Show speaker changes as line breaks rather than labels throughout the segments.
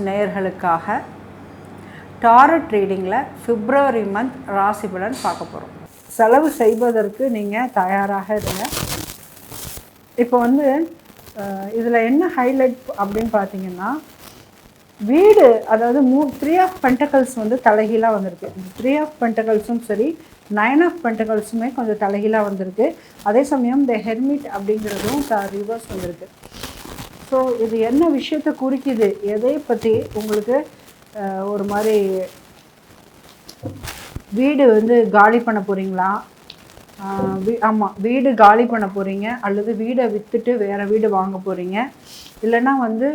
நேயர்களுக்காக டாரட் ரீடிங்கில் பிப்ரவரி மந்த் ராசி பலன் பார்க்க போகிறோம். செலவு செய்வதற்கு நீங்கள் தயாராக இருங்க. இப்போ வந்து இதில் என்ன ஹைலைட் அப்படின்னு பார்த்தீங்கன்னா, வீடு அதாவது 3 ஆஃப் பென்டக்கல்ஸ் வந்து தலைகீழாக வந்திருக்கு. 3 ஆஃப் பென்டக்கல்ஸும் சரி, 9 ஆஃப் பென்டக்கல்ஸுமே கொஞ்சம் தலைகீழாக வந்திருக்கு. அதே சமயம் இந்த ஹெர்மிட் அப்படிங்கிறதும் ரிவர்ஸ் வந்திருக்கு. ஸோ இது என்ன விஷயத்தை குறிக்குது, எதை பற்றி உங்களுக்கு ஒரு மாதிரி வீடு வந்து காலி பண்ண போகிறீங்களா? ஆமாம், வீடு காலி பண்ண போகிறீங்க, அல்லது வீடை விற்றுட்டு வேறு வீடு வாங்க போகிறீங்க, இல்லைன்னா வந்து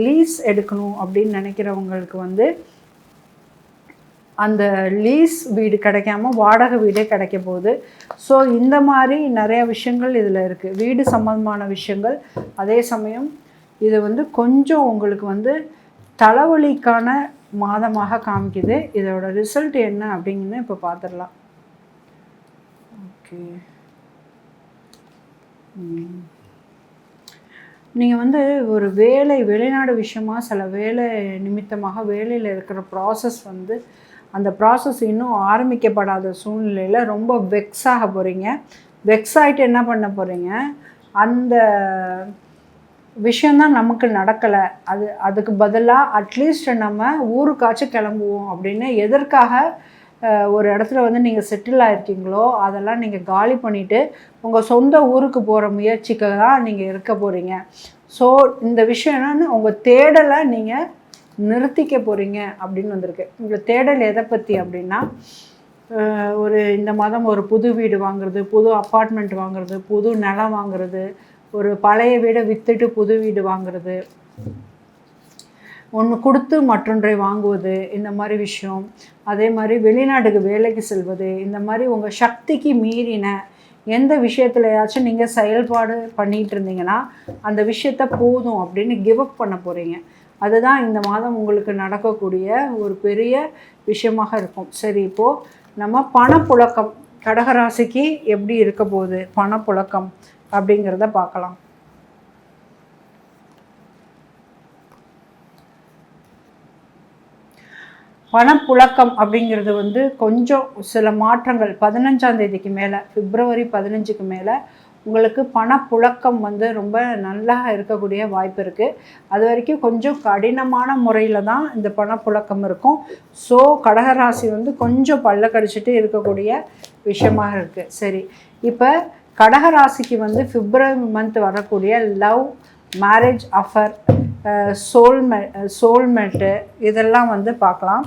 லீஸ் எடுக்கணும் அப்படின்னு நினைக்கிறவங்களுக்கு வந்து அந்த லீஸ் வீடு கிடைக்காம வாடகை வீடே கிடைக்க போகுது. ஸோ இந்த மாதிரி நிறைய விஷயங்கள் இதில் இருக்குது, வீடு சம்பந்தமான விஷயங்கள். அதே சமயம் இது வந்து கொஞ்சம் உங்களுக்கு வந்து தலைவலிக்கான மாதமாக காமிக்குது. இதோட ரிசல்ட் என்ன அப்படிங்கன்னு இப்போ பார்த்துடலாம். ஓகே, நீங்கள் வந்து ஒரு வெளிநாடு விஷயமாக சில வேலை நிமித்தமாக வேலையில் இருக்கிற ப்ராசஸ் வந்து அந்த ப்ராசஸ் இன்னும் ஆரம்பிக்கப்படாத சூழ்நிலையில் ரொம்ப வெக்ஸ் ஆக போகிறீங்க. வெக்ஸ் ஆகிட்டு என்ன பண்ண போகிறீங்க, அந்த விஷயந்தான் நமக்கு நடக்கலை, அதுக்கு பதிலாக அட்லீஸ்ட் நம்ம ஊருக்காச்சும் கிளம்புவோம் அப்படின்னு எதற்காக ஒரு இடத்துல வந்து நீங்கள் செட்டில் ஆகிருக்கீங்களோ அதெல்லாம் நீங்கள் காலி பண்ணிவிட்டு உங்கள் சொந்த ஊருக்கு போகிற முயற்சிக்கு தான் நீங்கள் இருக்க போகிறீங்க. ஸோ இந்த விஷயம் என்னென்னு, உங்கள் தேடலை நீங்கள் நிறுத்திக்க போகிறீங்க அப்படின்னு வந்திருக்கு. உங்கள் தேடல் எதை பற்றி அப்படின்னா, இந்த மாதம் ஒரு புது வீடு வாங்குறது, புது அப்பார்ட்மெண்ட் வாங்குறது, புது நிலம் வாங்குறது, ஒரு பழைய வீடை விற்றுட்டு புது வீடு வாங்குறது, ஒன்று கொடுத்து மற்றொன்றை வாங்குவது, இந்த மாதிரி விஷயம். அதே மாதிரி வெளிநாட்டுக்கு வேலைக்கு செல்வது, இந்த மாதிரி உங்கள் சக்திக்கு மீறின எந்த விஷயத்துலையாச்சும் நீங்கள் செயல்பாடு பண்ணிகிட்டு இருந்தீங்கன்னா அந்த விஷயத்த போதும் அப்படின்னு கிவ் அப் பண்ண போகிறீங்க. அதுதான் இந்த மாதம் உங்களுக்கு நடக்கக்கூடிய ஒரு பெரிய விஷயமாக இருக்கும். சரி, இப்போது நம்ம பணப்புழக்கம் கடகராசிக்கு எப்படி இருக்க போகுது, பணப்புழக்கம் அப்படிங்கிறத பார்க்கலாம். பணப்புழக்கம் அப்படிங்கிறது வந்து கொஞ்சம் சில மாற்றங்கள் 15ஆம் தேதிக்கு மேலே, பிப்ரவரி 15க்கு மேலே உங்களுக்கு பணப்புழக்கம் வந்து ரொம்ப நல்லா இருக்கக்கூடிய வாய்ப்பு இருக்குது. அது வரைக்கும் கொஞ்சம் கடினமான முறையில் தான் இந்த பணப்புழக்கம் இருக்கும். ஸோ கடகராசி வந்து கொஞ்சம் பல்ல கடிச்சிட்டு இருக்கக்கூடிய விஷயமாக இருக்குது. சரி, இப்போ கடகராசிக்கு வந்து பிப்ரவரி மந்த் வரக்கூடிய லவ், மேரேஜ் ஆஃபர், சோல்மேட்டு இதெல்லாம் வந்து பார்க்கலாம்.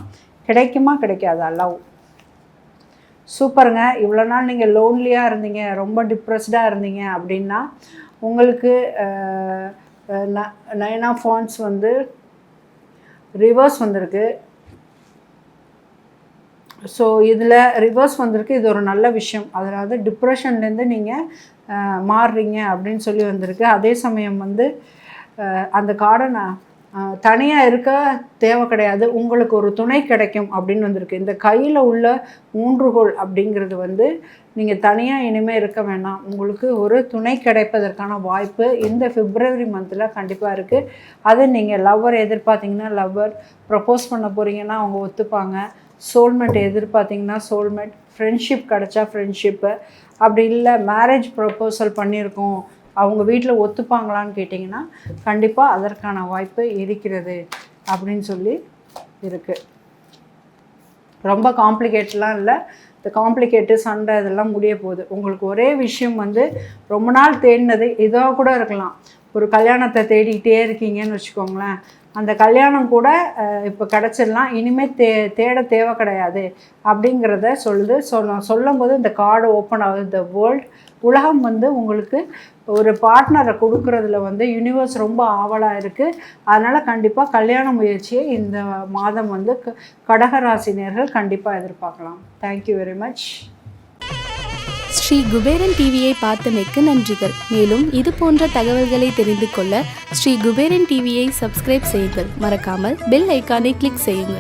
கிடைக்குமா கிடைக்காதா? லவ் சூப்பருங்க. இவ்வளோ நாள் நீங்கள் லோன்லியாக இருந்தீங்க, ரொம்ப டிப்ரெஸ்டாக இருந்தீங்க அப்படின்னா உங்களுக்கு 9 ஆஃப் வாண்ட்ஸ் வந்து ரிவர்ஸ் வந்திருக்கு. ஸோ இதில் ரிவர்ஸ் வந்திருக்கு, இது ஒரு நல்ல விஷயம். அதாவது டிப்ரெஷன்லேருந்து நீங்கள் மாறுறீங்க அப்படின்னு சொல்லி வந்திருக்கு. அதே சமயம் வந்து அந்த கார்டை தனியாக இருக்க தேவை கிடையாது, உங்களுக்கு ஒரு துணை கிடைக்கும் அப்படின்னு வந்திருக்கு. இந்த கையில் உள்ள ஊன்றுகோல் அப்படிங்கிறது வந்து நீங்கள் தனியாக இனிமேல் இருக்க வேண்டாம், உங்களுக்கு ஒரு துணை கிடைப்பதற்கான வாய்ப்பு இந்த பிப்ரவரி மந்தில் கண்டிப்பாக இருக்குது. அது நீங்கள் லவ்வர் எதிர்பார்த்தீங்கன்னா லவ்வர், ப்ரப்போஸ் பண்ண போகிறீங்கன்னா அவங்க ஒத்துப்பாங்க. சோல்மேட் எதிர்பார்த்திங்கன்னா சோல்மேட், ஃப்ரெண்ட்ஷிப் கிடச்சா ஃப்ரெண்ட்ஷிப்பு, அப்படி இல்லை மேரேஜ் ப்ரப்போசல் பண்ணியிருக்கோம் அவங்க வீட்டில் ஒத்துப்பாங்களான்னு கேட்டிங்கன்னா கண்டிப்பாக அதற்கான வாய்ப்பு இருக்கிறது அப்படின்னு சொல்லி இருக்குது. ரொம்ப காம்ப்ளிகேட்லாம் இல்லை, இந்த காம்ப்ளிகேட்டு சண்டை இதெல்லாம் முடிய போகுது. உங்களுக்கு ஒரே விஷயம் வந்து ரொம்ப நாள் தேடினது இதாக கூட இருக்கலாம். ஒரு கல்யாணத்தை தேடிக்கிட்டே இருக்கீங்கன்னு வச்சுக்கோங்களேன், அந்த கல்யாணம் கூட இப்போ கிடச்சிடலாம், இனிமேல் தேட தேவை கிடையாது அப்படிங்கிறத சொல்லும் போது இந்த கார்டு ஓப்பன் ஆகுது. த வேர்ல்ட், உலகம் வந்து உங்களுக்கு ஒரு பார்ட்னரை கொடுக்குறதுல வந்து யூனிவர்ஸ் ரொம்ப ஆவலாக இருக்குது. அதனால் கண்டிப்பாக கல்யாண முயற்சியை இந்த மாதம் வந்து கடகராசினியர்கள் கண்டிப்பாக எதிர்பார்க்கலாம். Thank you very much.
Shri Kuberan டிவியை பார்த்தமைக்கு நன்றிகள். மேலும் இது போன்ற தகவல்களை தெரிந்து கொள்ள ஸ்ரீ குபேரன் டிவியை சப்ஸ்கிரைப் செய்யுங்கள். மறக்காமல் பெல் ஐக்கானை கிளிக் செய்யுங்கள்.